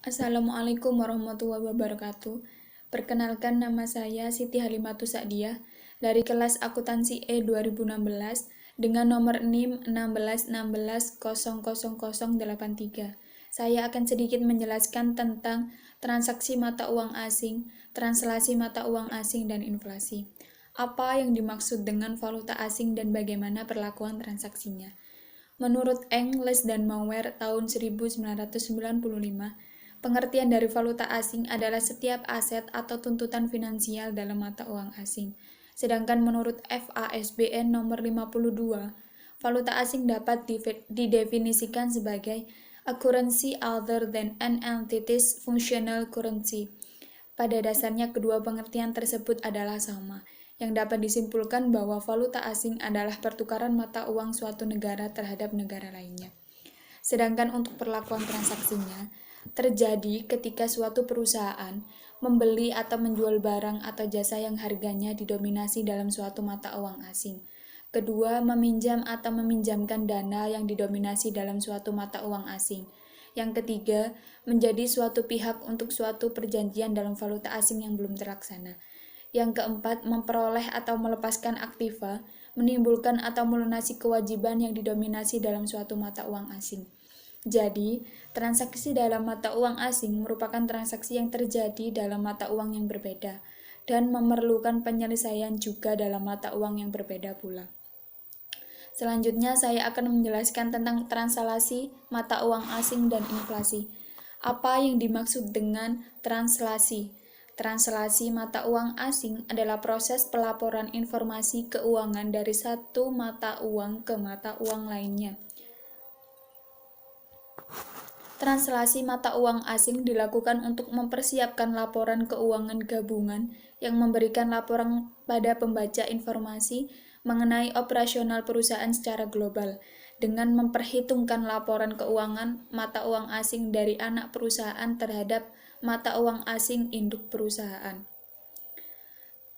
Assalamualaikum warahmatullahi wabarakatuh. Perkenalkan, nama saya Siti Halimatus Sa'diyah dari kelas Akuntansi E 2016 dengan nomor NIM 1616000083. Saya akan sedikit menjelaskan tentang transaksi mata uang asing, translasi mata uang asing, dan inflasi. Apa yang dimaksud dengan valuta asing dan bagaimana perlakuan transaksinya? Menurut Engels dan Maurer tahun 1995, pengertian dari valuta asing adalah setiap aset atau tuntutan finansial dalam mata uang asing. Sedangkan menurut FASBN nomor 52, valuta asing dapat didefinisikan sebagai a currency other than an entity's functional currency. Pada dasarnya kedua pengertian tersebut adalah sama, yang dapat disimpulkan bahwa valuta asing adalah pertukaran mata uang suatu negara terhadap negara lainnya. Sedangkan untuk perlakuan transaksinya, terjadi ketika suatu perusahaan membeli atau menjual barang atau jasa yang harganya didominasi dalam suatu mata uang asing. Kedua, meminjam atau meminjamkan dana yang didominasi dalam suatu mata uang asing. Yang ketiga, menjadi suatu pihak untuk suatu perjanjian dalam valuta asing yang belum terlaksana. Yang keempat, memperoleh atau melepaskan aktiva, menimbulkan atau melunasi kewajiban yang didominasi dalam suatu mata uang asing. Jadi, transaksi dalam mata uang asing merupakan transaksi yang terjadi dalam mata uang yang berbeda dan memerlukan penyelesaian juga dalam mata uang yang berbeda pula. Selanjutnya, saya akan menjelaskan tentang translasi mata uang asing dan inflasi. Apa yang dimaksud dengan translasi? Translasi mata uang asing adalah proses pelaporan informasi keuangan dari satu mata uang ke mata uang lainnya. Translasi mata uang asing dilakukan untuk mempersiapkan laporan keuangan gabungan yang memberikan laporan pada pembaca informasi mengenai operasional perusahaan secara global, dengan memperhitungkan laporan keuangan mata uang asing dari anak perusahaan terhadap mata uang asing induk perusahaan.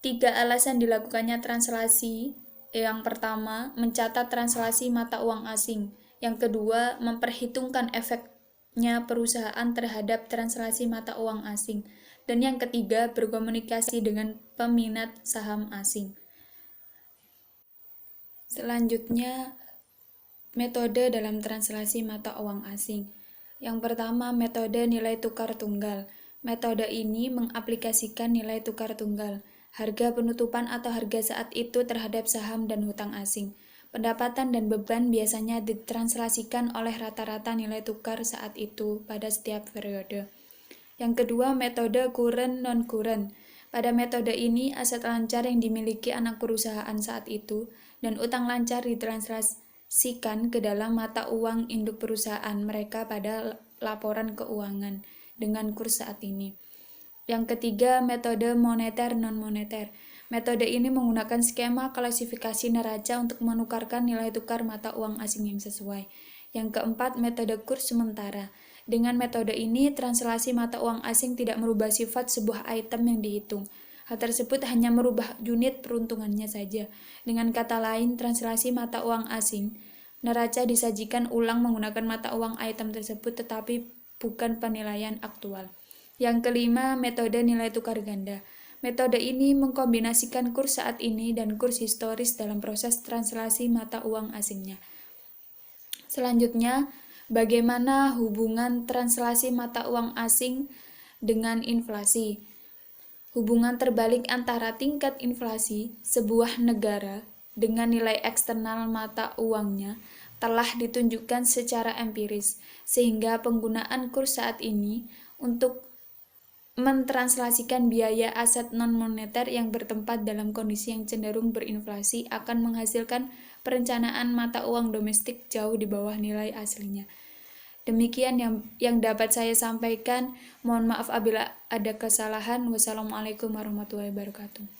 3 alasan dilakukannya translasi. Yang pertama, mencatat translasi mata uang asing. Yang kedua, memperhitungkan efeknya perusahaan terhadap translasi mata uang asing. Dan yang ketiga, berkomunikasi dengan peminat saham asing. Selanjutnya, metode dalam translasi mata uang asing. Yang pertama, metode nilai tukar tunggal. Metode ini mengaplikasikan nilai tukar tunggal, harga penutupan atau harga saat itu terhadap saham dan hutang asing. Pendapatan dan beban biasanya ditranslasikan oleh rata-rata nilai tukar saat itu pada setiap periode. Yang kedua, metode current non-current. Pada metode ini, aset lancar yang dimiliki anak perusahaan saat itu dan utang lancar ditranslasikan ke dalam mata uang induk perusahaan mereka pada laporan keuangan dengan kurs saat ini. Yang ketiga, metode moneter non-moneter. Metode ini menggunakan skema klasifikasi neraca untuk menukarkan nilai tukar mata uang asing yang sesuai. Yang keempat, metode kurs sementara. Dengan metode ini, translasi mata uang asing tidak merubah sifat sebuah item yang dihitung. Hal tersebut hanya merubah unit peruntungannya saja. Dengan kata lain, translasi mata uang asing, neraca disajikan ulang menggunakan mata uang item tersebut tetapi bukan penilaian aktual. Yang kelima, metode nilai tukar ganda. Metode ini mengkombinasikan kurs saat ini dan kurs historis dalam proses translasi mata uang asingnya. Selanjutnya, bagaimana hubungan translasi mata uang asing dengan inflasi? Hubungan terbalik antara tingkat inflasi sebuah negara dengan nilai eksternal mata uangnya telah ditunjukkan secara empiris, sehingga penggunaan kurs saat ini untuk mentranslasikan biaya aset non-moneter yang bertempat dalam kondisi yang cenderung berinflasi akan menghasilkan perencanaan mata uang domestik jauh di bawah nilai aslinya. Demikian yang dapat saya sampaikan. Mohon maaf apabila ada kesalahan. Wassalamualaikum warahmatullahi wabarakatuh.